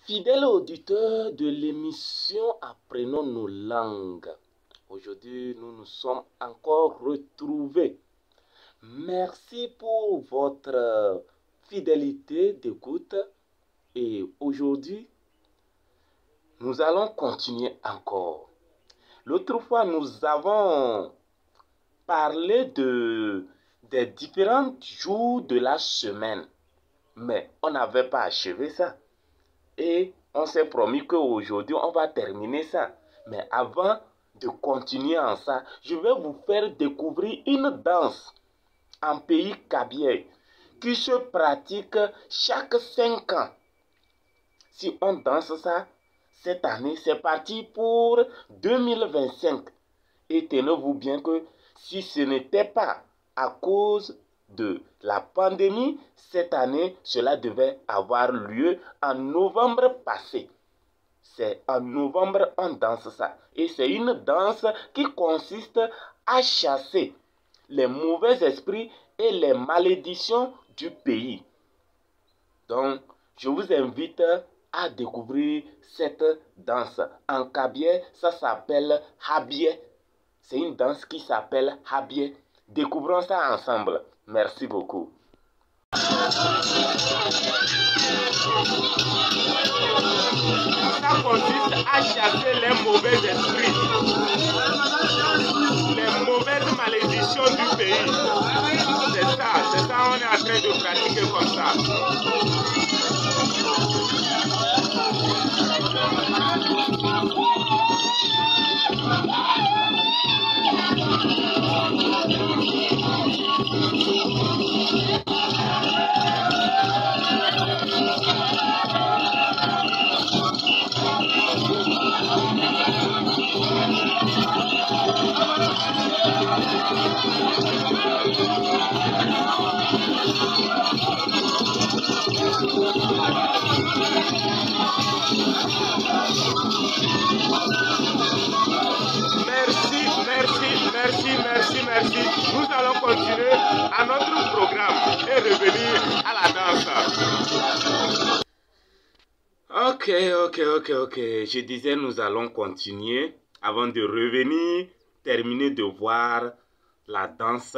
Fidèles auditeurs de l'émission Apprenons nos langues, aujourd'hui nous nous sommes encore retrouvés. Merci pour votre fidélité d'écoute et aujourd'hui nous allons continuer encore. L'autre fois nous avons parlé des différents jours de la semaine, mais on n'avait pas achevé ça. Et on s'est promis qu'aujourd'hui, on va terminer ça. Mais avant de continuer en ça, je vais vous faire découvrir une danse en pays Kabylie qui se pratique chaque 5 ans. Si on danse ça, cette année, c'est parti pour 2025. Et tenez-vous bien que si ce n'était pas à cause de la pandémie, cette année, cela devait avoir lieu en novembre passé. C'est en novembre on danse ça. Et c'est une danse qui consiste à chasser les mauvais esprits et les malédictions du pays. Donc, je vous invite à découvrir cette danse. En Kabylie, ça s'appelle Habie. C'est une danse qui s'appelle Habie. Découvrons ça ensemble. Merci beaucoup. Ça consiste à chasser les mauvais esprits, les mauvaises malédictions du pays. C'est ça, on est en train de pratiquer comme ça. Merci. Nous allons continuer à notre programme et revenir à la danse. Ok. Je disais nous allons continuer avant de revenir, terminer de voir la danse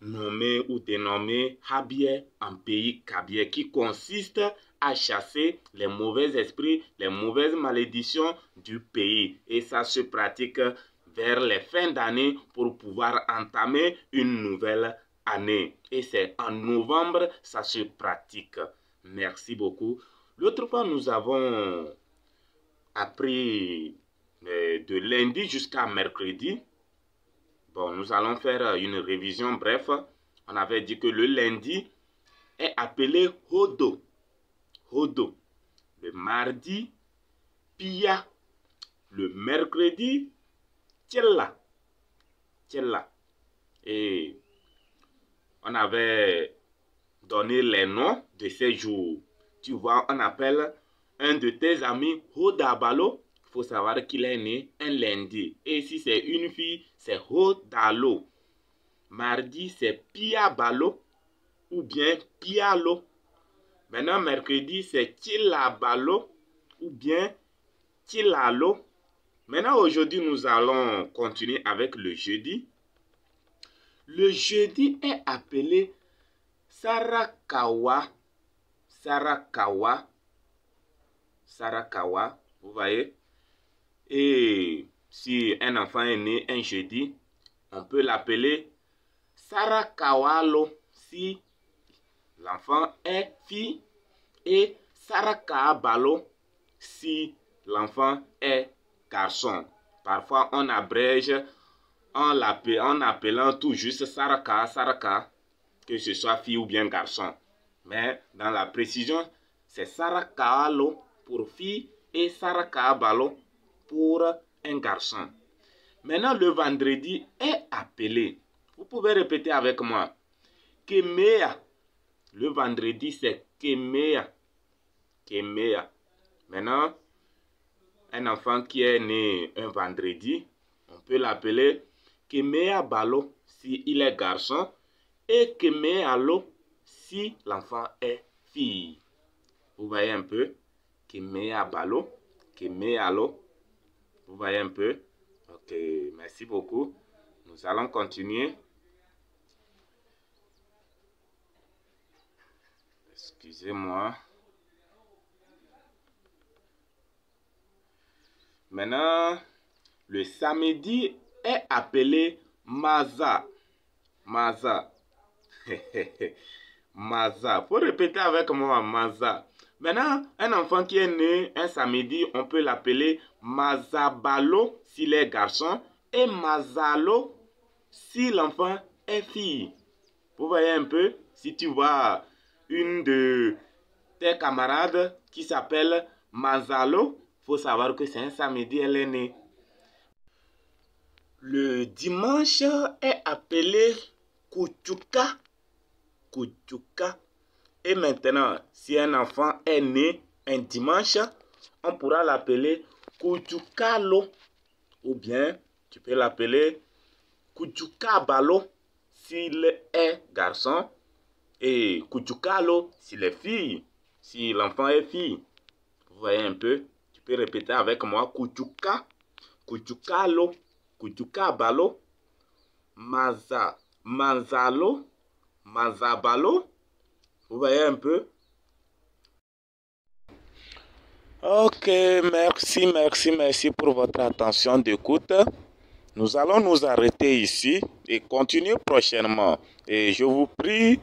nommée ou dénommée Habie en pays Kabylie qui consiste à chasser les mauvais esprits, les mauvaises malédictions du pays. Et ça se pratique vers les fins d'année pour pouvoir entamer une nouvelle année. Et c'est en novembre, ça se pratique. Merci beaucoup. L'autre fois, nous avons appris de lundi jusqu'à mercredi. Bon, nous allons faire une révision bref. On avait dit que le lundi est appelé Hodo. Hodo. Le mardi, Pia. Le mercredi, Tchella. Et on avait donné les noms de ces jours. Tu vois, on appelle un de tes amis Hodabalo. Il faut savoir qu'il est né un lundi. Et si c'est une fille, c'est Hodalo. Mardi, c'est Piabalo ou bien Pialo. Maintenant, mercredi, c'est Tilabalo ou bien Tilalo. Maintenant, aujourd'hui, nous allons continuer avec le jeudi. Le jeudi est appelé Sarakawa. Sarakawa, vous voyez. Et si un enfant est né un jeudi, on peut l'appeler Sarakawalo si l'enfant est fille et Sarakabalo si l'enfant est garçon. Parfois, on abrège en appelant tout juste Saraka, que ce soit fille ou bien garçon. Mais dans la précision, c'est Sarakalo pour fille et Sarakabalo pour un garçon. Maintenant, le vendredi est appelé, vous pouvez répéter avec moi, Kemea. Le vendredi, c'est Kemea. Maintenant, un enfant qui est né un vendredi, on peut l'appeler Kemea Balo si il est garçon et Kemea Lo si l'enfant est fille. Vous voyez un peu? Kemeabalo, Kemealo. Vous voyez un peu? Ok, merci beaucoup. Nous allons continuer. Excusez-moi. Maintenant, le samedi est appelé Maza. Maza. Maza. Faut répéter avec moi, Maza. Maintenant, un enfant qui est né un samedi, on peut l'appeler Mazabalo s'il est garçon et Mazalo si l'enfant est fille. Vous voyez un peu? Si tu vois une de tes camarades qui s'appelle Mazalo, faut savoir que c'est un samedi, elle est née. Le dimanche est appelé Kuchuka. Kuchuka. Et maintenant, si un enfant est né un dimanche, on pourra l'appeler Kuchukalo. Ou bien, tu peux l'appeler Kuchukabalo s'il est garçon. Et Kuchukalo s'il est fille. Si l'enfant est fille. Vous voyez un peu? Tu peux répéter avec moi. Kuchuka, Kuchukalo, Kuchukabalo, Maza, Manzalo, Mazabalo. Vous voyez un peu? Ok, merci pour votre attention d'écoute. Nous allons nous arrêter ici et continuer prochainement. Et je vous prie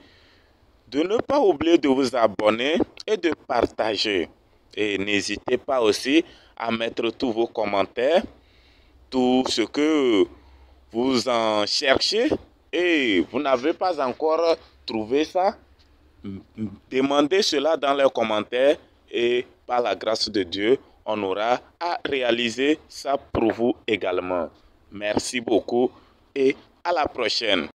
de ne pas oublier de vous abonner et de partager. Et n'hésitez pas aussi à mettre tous vos commentaires, tout ce que vous en cherchez et vous n'avez pas encore trouvé ça. Demandez cela dans les commentaires et par la grâce de Dieu, on aura à réaliser ça pour vous également. Merci beaucoup et à la prochaine.